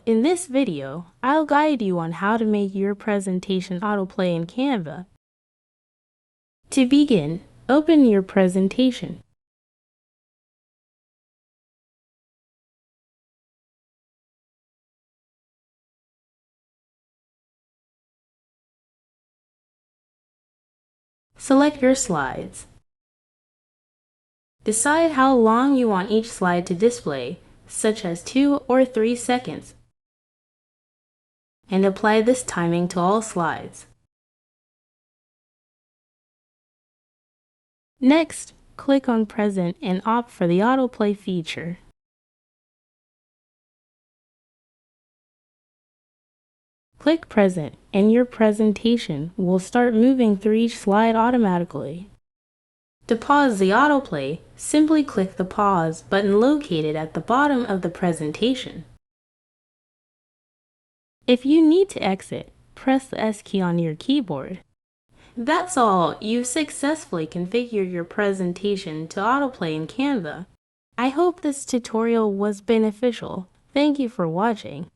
In this video, I'll guide you on how to make your presentation autoplay in Canva. To begin, open your presentation. Select your slides. Decide how long you want each slide to display, such as 2 or 3 seconds, and apply this timing to all slides. Next, click on Present and opt for the Autoplay feature. Click Present and your presentation will start moving through each slide automatically. To pause the autoplay, simply click the Pause button located at the bottom of the presentation. If you need to exit, press the S key on your keyboard. That's all. You've successfully configured your presentation to autoplay in Canva. I hope this tutorial was beneficial. Thank you for watching.